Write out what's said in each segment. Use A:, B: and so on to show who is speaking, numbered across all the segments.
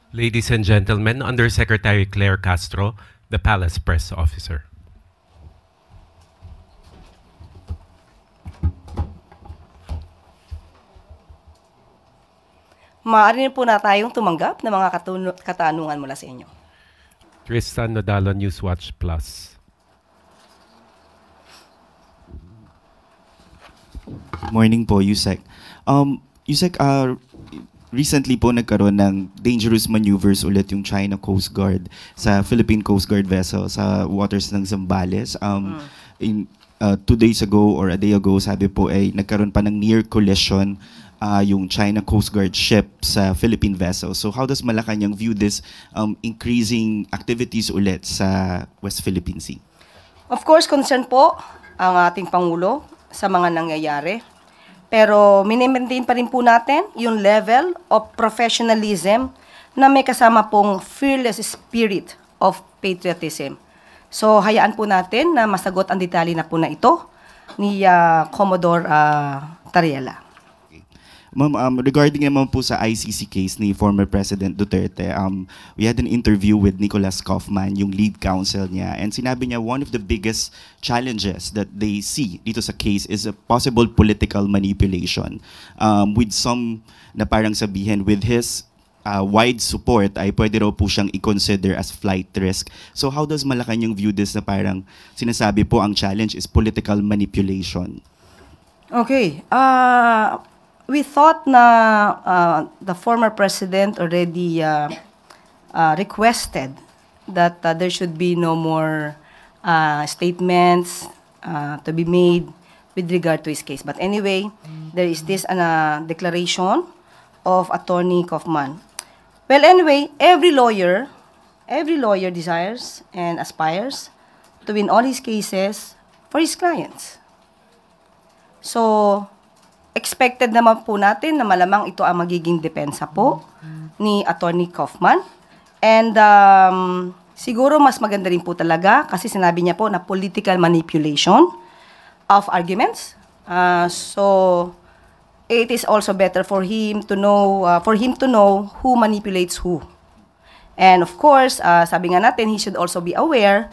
A: Ladies and gentlemen, Undersecretary Claire Castro, the Palace Press Officer.
B: Maaari na po na tayong tumanggap ng mga katanungan mula sa inyo.
A: Tristan Nodalo, Newswatch Plus.
C: Morning po, Yusek. Yusek, recently po nagkaroon ng dangerous maneuvers ulit yung China Coast Guard sa Philippine Coast Guard vessel sa waters ng Zambales. 2 days ago or a day ago, sabi po ay nagkaroon pa ng near collision yung China Coast Guard ship sa Philippine vessel. So how does Malacanang view this increasing activities ulit sa West Philippine Sea?
B: Of course, concern po ang ating Pangulo sa mga nangyayari. Pero minimaintain pa rin po natin yung level of professionalism na may kasama pong fearless spirit of patriotism. So hayaan po natin na masagot ang detalye na po na ito ni Commodore Tariela.
C: Ma'am, regarding naman po sa ICC case ni former President Duterte, we had an interview with Nicholas Kaufman, yung lead counsel niya, and sinabi niya one of the biggest challenges that they see dito sa case is a possible political manipulation. With some na parang sabihin, with his wide support, ay pwede raw po siyang i-consider as flight risk. So how does Malacanang view this na parang sinasabi po ang challenge is political manipulation?
B: Okay. We thought na the former president already requested that there should be no more statements to be made with regard to his case. But anyway, there is this declaration of Attorney Kaufman. Well, anyway, every lawyer desires and aspires to win all his cases for his clients. So, expected naman po natin na malamang ito ang magiging depensa po ni Attorney Kaufman. And siguro mas maganda rin po talaga kasi sinabi niya po na political manipulation of arguments. So it is also better for him to know who manipulates who. And of course, sabi nga natin, he should also be aware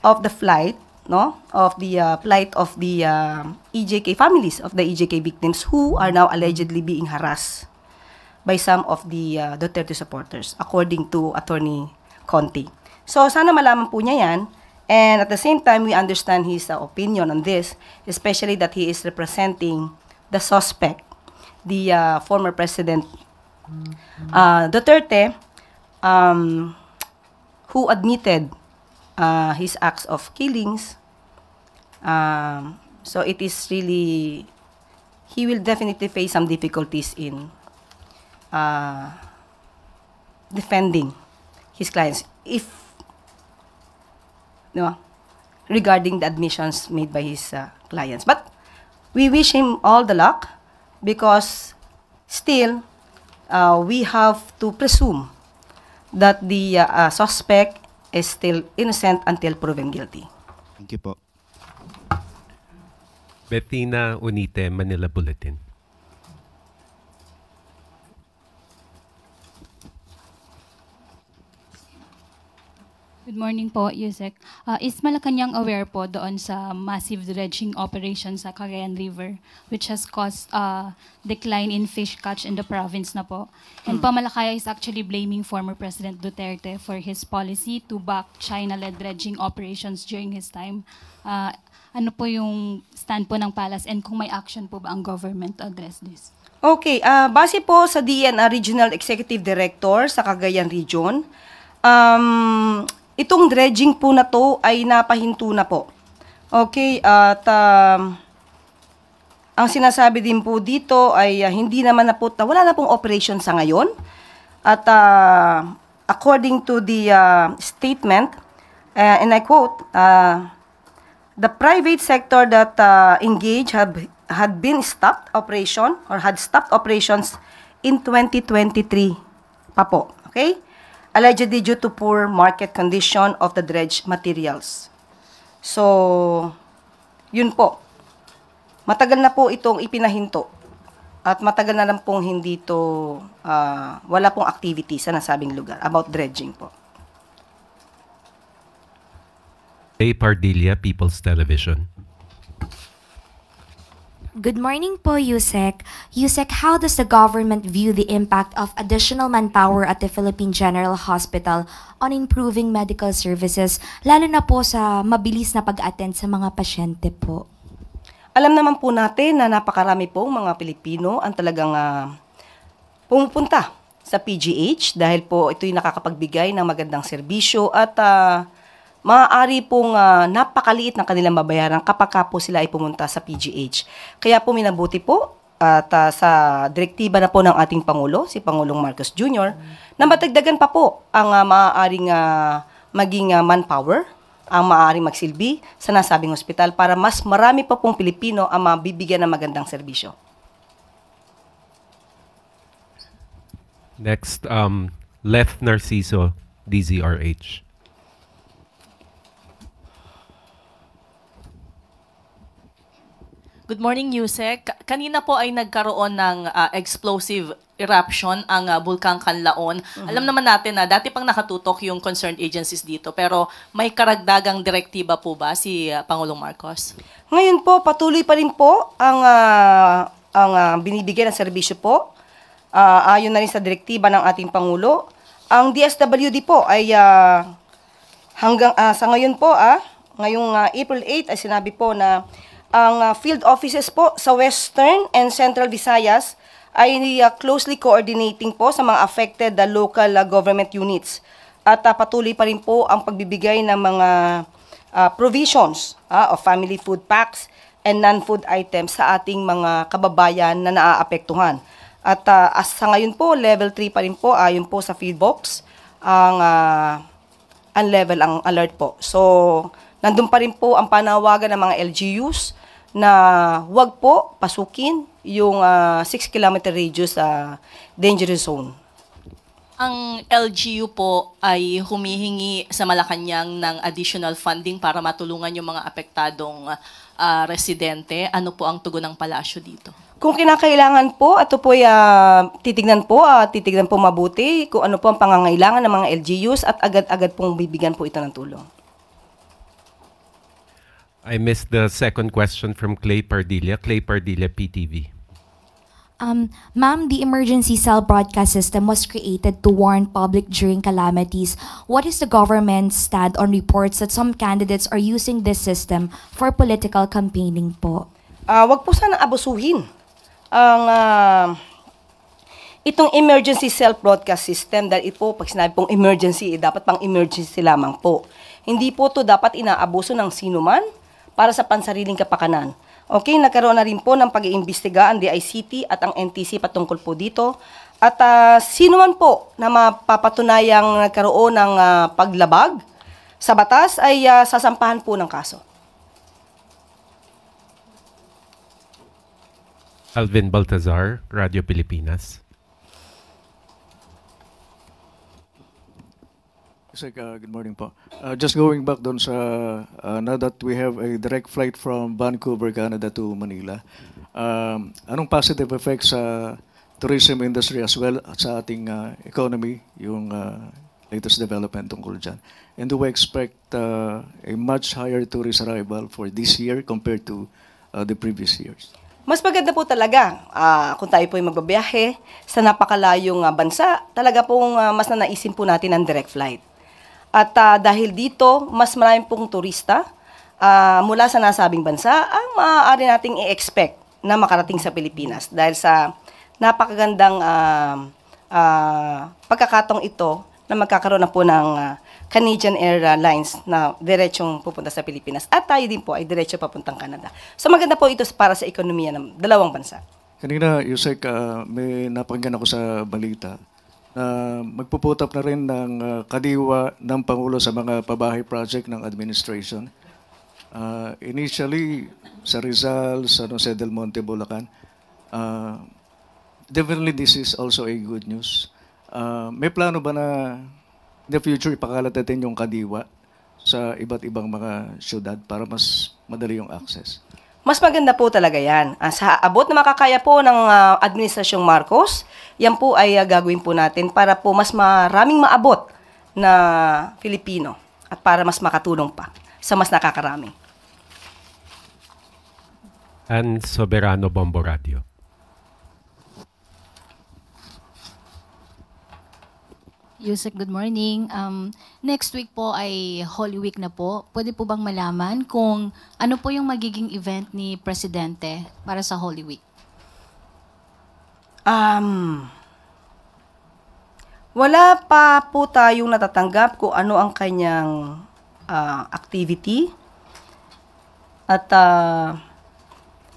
B: of the plight of the EJK families, of the EJK victims who are now allegedly being harassed by some of the Duterte supporters, according to Attorney Conti. So sana malaman po niya yan, and at the same time, we understand his opinion on this, especially that he is representing the suspect, the former President Duterte, who admitted his acts of killings. So it is really, he will definitely face some difficulties in defending his clients regarding the admissions made by his clients. But we wish him all the luck because still we have to presume that the suspect is still innocent until proven guilty.
C: Thank you po.
A: Bettina Unite, Manila Bulletin.
D: Good morning po, Yusek. Is Malacanang aware po doon sa massive dredging operation sa Cagayan River which has caused decline in fish catch in the province na po? And Pamalacaya is actually blaming former President Duterte for his policy to back China-led dredging operations during his time. Ano po yung stand po ng Palace and kung may action po ba ang government to address this?
B: Okay, base po sa DNR Regional Executive Director sa Cagayan Region, itong dredging po na to ay napahinto na po. Okay, at ang sinasabi din po dito ay hindi naman na po, wala na pong operation sa ngayon. At according to the statement, and I quote, the private sector that engaged had been stopped operation or had stopped operations in 2023 pa po. Okay? Allegedly due to poor market condition of the dredged materials. So, yun po. Matagal na po itong ipinahinto At matagal na lang pong hindi to, wala pong activity sa nasabing lugar about dredging po.
A: Kay Pardilla, People's Television.
E: Good morning po, Yusek. Yusek, how does the government view the impact of additional manpower at the Philippine General Hospital on improving medical services, lalo na po sa mabilis na pag-attend sa mga pasyente po?
B: Alam naman po natin na napakarami pong mga Pilipino ang talagang pumupunta sa PGH dahil po ito'y nakakapagbigay ng magandang serbisyo at maaari pong napakaliit ng kanilang babayaran kapag po sila ay pumunta sa PGH. Kaya po minabuti po at sa direktiba na po ng ating Pangulo, si Pangulong Marcos Jr., na matagdagan pa po ang maaaring maging manpower, ang maaaring magsilbi sa nasabing ospital para mas marami pa pong Pilipino ang mabibigyan ng magandang serbisyo.
A: Next, Lef Narciso, DZRH.
F: Good morning, Yusek. Kanina po ay nagkaroon ng explosive eruption ang Bulkang Kanlaon. Alam naman natin na dati pang nakatutok yung concerned agencies dito, pero may karagdagang direktiba po ba si Pangulong Marcos?
B: Ngayon po, patuloy pa rin po ang binibigyan ng serbisyo po. Ayon na rin sa direktiba ng ating Pangulo. Ang DSWD po ay hanggang sa ngayon po, ngayong April 8 ay sinabi po na ang field offices po sa Western and Central Visayas ay closely coordinating po sa mga affected local government units. At patuloy pa rin po ang pagbibigay ng mga provisions of family food packs and non-food items sa ating mga kababayan na naaapektuhan. At sa ngayon po, level 3 pa rin po, ayon po sa field box, ang level ang alert po. So, nandun pa rin po ang panawagan ng mga LGUs na huwag po pasukin yung 6-kilometer radius dangerous zone.
F: Ang LGU po ay humihingi sa Malacanang ng additional funding para matulungan yung mga apektadong residente. Ano po ang tugon ng palasyo dito?
B: Kung kinakailangan po, ito po titignan po mabuti kung ano po ang pangangailangan ng mga LGUs at agad-agad pong bibigyan po ito ng tulong.
A: I missed the second question from Clay Pardilla. Clay Pardilla, PTV.
E: Ma'am, the emergency cell broadcast system was created to warn public during calamities. What is the government's stand on reports that some candidates are using this system for political campaigning po?
B: Wag po sana abusuhin ang itong emergency cell broadcast system dahil ito, pag sinabi pong emergency, dapat pang emergency lamang po. Hindi po to dapat inaabuso ng sino man para sa pansariling kapakanan. Okay, nagkaroon na rin po ng pag-iimbestiga ang DICT at ang NTC patungkol po dito. At sino man po na mapapatunayang nagkaroon ng paglabag sa batas ay sasampahan po ng kaso.
A: Alvin Baltazar, Radio Pilipinas.
G: Good morning po. Just going back doon sa, now that we have a direct flight from Vancouver, Canada to Manila, anong positive effects sa tourism industry as well sa ating economy, yung latest development tungkol dyan? And do we expect a much higher tourist arrival for this year compared to the previous years?
B: Mas maganda po talaga kung tayo po ay magbabiyahe sa napakalayong bansa, talaga pong mas nanaisin po natin ang direct flight. At dahil dito, mas maraming pong turista mula sa nasabing bansa ang maaari nating i-expect na makarating sa Pilipinas dahil sa napakagandang pagkakataong ito na magkakaroon na po ng Canadian Airlines na diretsong pupunta sa Pilipinas at tayo din po ay diretso papuntang Canada. So maganda po ito para sa ekonomiya ng dalawang bansa.
G: Kanina, Yusek, may napakinggan ako sa balita na magpuputap na rin ng kadiwa ng Pangulo sa mga pabahay project ng administration. Initially, sa Rizal, San Jose del Monte, Bulacan, definitely this is also a good news. May plano ba na in the future ipakalat natin yung kadiwa sa iba't ibang mga syudad para mas madali yung access?
B: Mas maganda po talaga yan. Sa abot na makakaya po ng Administrasyong Marcos, yan po ay gagawin po natin para po mas maraming maabot na Filipino at para mas makatulong pa sa mas nakakarami.
A: And Soberano Bombo Radio.
H: Yusek, good morning. Next week po ay Holy Week na po. Pwede po bang malaman kung ano po yung magiging event ni Presidente para sa Holy Week?
B: Wala pa po tayong natatanggap kung ano ang kanyang activity. At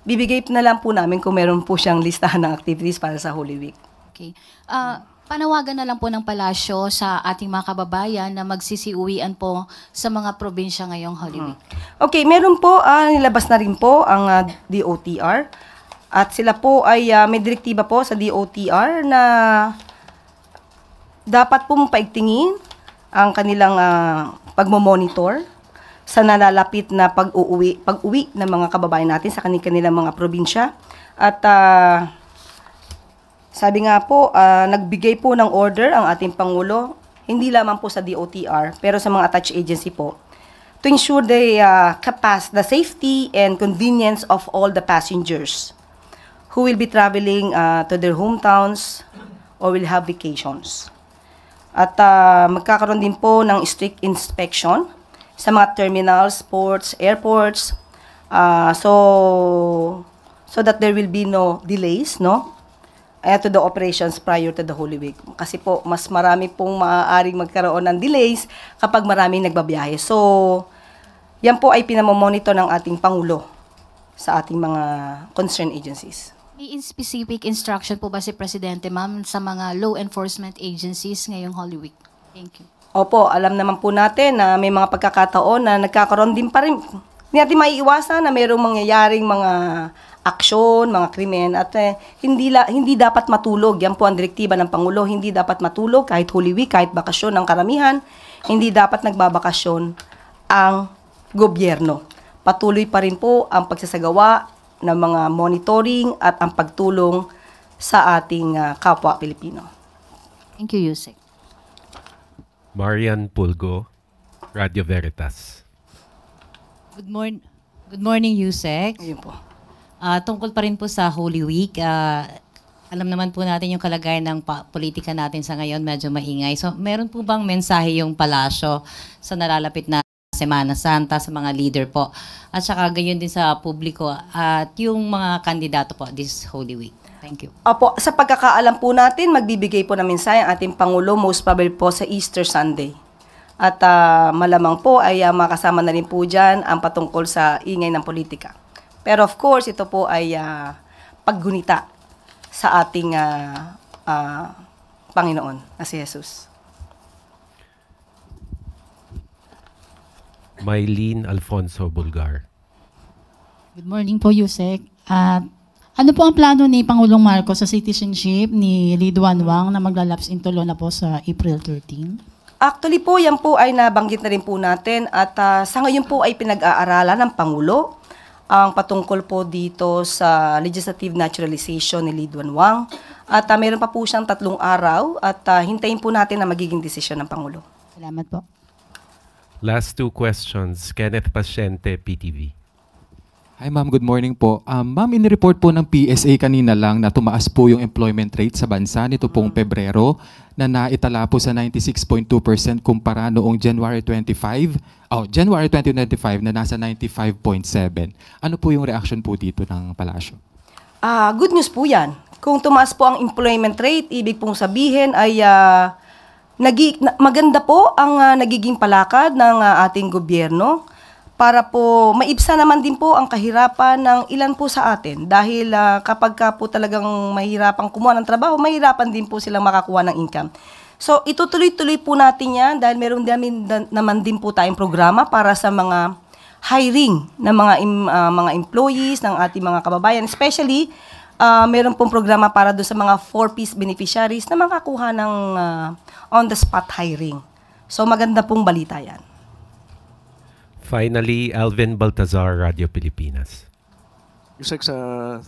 B: bibigay na lang po namin kung meron po siyang listahan ng activities para sa Holy Week.
H: Okay. Panawagan na lang po ng palasyo sa ating mga kababayan na magsisiuwian po sa mga probinsya ngayong Holy Week.
B: Okay, meron po, nilabas na rin po ang DOTR. At sila po ay may direktiba po sa DOTR na dapat po paigtingin ang kanilang pagmomonitor sa nalalapit na pag-uwi ng mga kababayan natin sa kanilang mga probinsya. At sabi nga po, nagbigay po ng order ang ating Pangulo, hindi lamang po sa DOTR, pero sa mga attached agency po, to ensure the safety and convenience of all the passengers who will be traveling to their hometowns or will have vacations. At magkakaroon din po ng strict inspection sa mga terminals, ports, airports, so that there will be no delays, no? To the operations prior to the Holy Week. Kasi po, mas marami pong maaaring magkaroon ng delays kapag maraming nagbabiyahe. So, yan po ay pinamomonitor ng ating Pangulo sa ating mga concerned agencies.
H: May specific instruction po ba si Presidente, ma'am, sa mga law enforcement agencies ngayong Holy Week? Thank you.
B: Opo, alam naman po natin na may mga pagkakataon na nagkakaroon din pa rin. Hindi natin maiiwasan na mayroong mangyayaring mga aksyon, mga krimen, at hindi dapat matulog. Yan po ang direktiba ng Pangulo, hindi dapat matulog kahit Holy Week, kahit bakasyon ng karamihan, hindi dapat nagbabakasyon ang gobyerno. Patuloy pa rin po ang pagsasagawa ng mga monitoring at ang pagtulong sa ating kapwa Pilipino.
H: Thank you, Yusek.
A: Marian Pulgo, Radio Veritas.
I: Good morning, Yusek.
B: Ayun po.
I: Tungkol pa rin po sa Holy Week, alam naman po natin yung kalagayan ng politika natin sa ngayon, medyo maingay. So, meron po bang mensahe yung palasyo sa nalalapit na Semana Santa sa mga leader po? At saka gayon din sa publiko at yung mga kandidato po this Holy Week. Thank you.
B: Opo, sa pagkakaalam po natin, magbibigay po ng mensahe ang ating Pangulo most probably po sa Easter Sunday. At malamang po ay makasama na rin po dyan ang patungkol sa ingay ng politika. Pero of course, ito po ay paggunita sa ating Panginoon na si Jesus.
A: Mylene Alfonso Bulgar.
J: Good morning po, Yusek. Ano po ang plano ni Pangulong Marcos sa citizenship ni Lee Duan Wang na maglalapse into law na po sa April 13?
B: Actually po, yan po ay nabanggit na rin po natin at sa ngayon po ay pinag-aaralan ng Pangulo ang patungkol po dito sa legislative naturalization ni Lee Duan Wang. At mayroon pa po siyang 3 araw at hintayin po natin na magiging desisyon ng Pangulo.
J: Salamat po.
A: Last 2 questions. Kenneth Pasyente, PTV.
K: Hi ma'am, good morning po. Ma'am, in-report po ng PSA kanina lang na tumaas po yung employment rate sa bansa nito pong Pebrero na naitala po sa 96.2% kumpara noong January 2025 na nasa 95.7%. Ano po yung reaction po dito ng palasyo?
B: Good news po yan. Kung tumaas po ang employment rate, ibig pong sabihin ay maganda po ang nagiging palakad ng ating gobyerno para po maibsan naman din po ang kahirapan ng ilan po sa atin. Dahil kapag po talagang mahirapang kumuha ng trabaho, mahirapan din po silang makakuha ng income. So itutuloy-tuloy po natin yan dahil meron naman din po tayong programa para sa mga hiring ng mga employees ng ating mga kababayan. Especially, meron pong programa para doon sa mga 4-piece beneficiaries na makakuha ng on-the-spot hiring. So maganda pong balita yan.
A: Finally, Alvin Baltazar, Radio Pilipinas.
G: Yusek, sa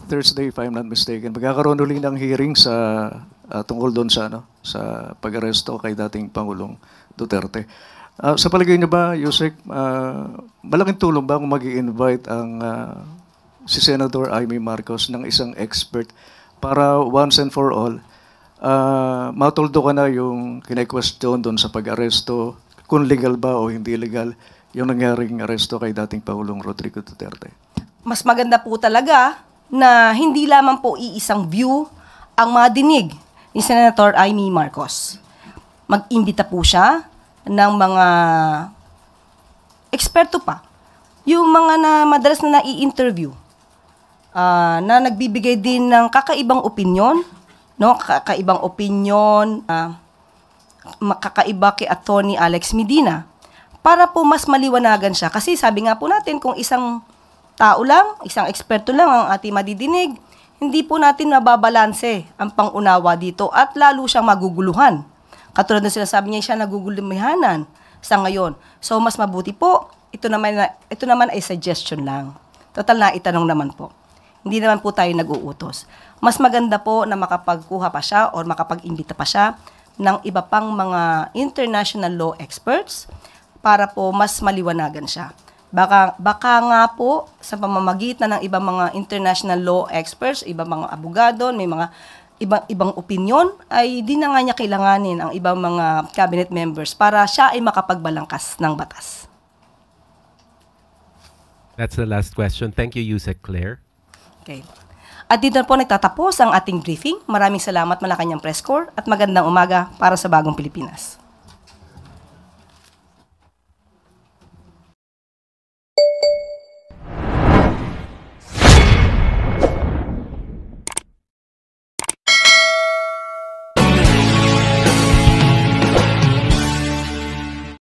G: Thursday, if I'm not mistaken, magkakaroon ulit ng hearing sa tungkol doon sa sa pag-aresto kay dating Pangulong Duterte. Sa palagay niyo ba, Yusek, malaking tulong ba kung mag-i-invite ang si Senator Amy Marcos ng isang expert para once and for all matuldo ka na yung kine-question doon sa pag-aresto, kung legal ba o hindi legal yung nangyaring aresto kay dating Pangulong Rodrigo Duterte?
B: Mas maganda po talaga na hindi lamang po iisang view ang madinig ni Senator Amy Marcos. Mag-imbita po siya ng mga eksperto pa. Yung mga na madalas na nai-interview, na nagbibigay din ng kakaibang opinyon, no? Kakaibang opinyon, kakaiba kay Atty. Alex Medina, para po mas maliwanagan siya. Kasi sabi nga po natin, kung isang tao lang, isang eksperto lang ang ating madidinig, hindi po natin nababalanse ang pangunawa dito at lalo siyang maguguluhan. Katulad na sinasabi niya, siya nagugulumihanan sa ngayon. So mas mabuti po, ito naman ay suggestion lang. Total na itanong naman po. Hindi naman po tayo nag-uutos. Mas maganda po na makapagkuha pa siya or makapag-imbita pa siya ng iba pang mga international law experts para po mas maliwanagan siya. Baka nga po sa pamamagitan ng ibang mga international law experts, ibang mga abogado, may mga ibang opinion, ay di na nga niya kailanganin ang ibang mga cabinet members para siya ay makapagbalangkas ng batas.
A: That's the last question. Thank you, Yusek Claire.
B: Okay. At dito na po nagtatapos ang ating briefing. Maraming salamat Malacanang Press Corps at magandang umaga para sa Bagong Pilipinas.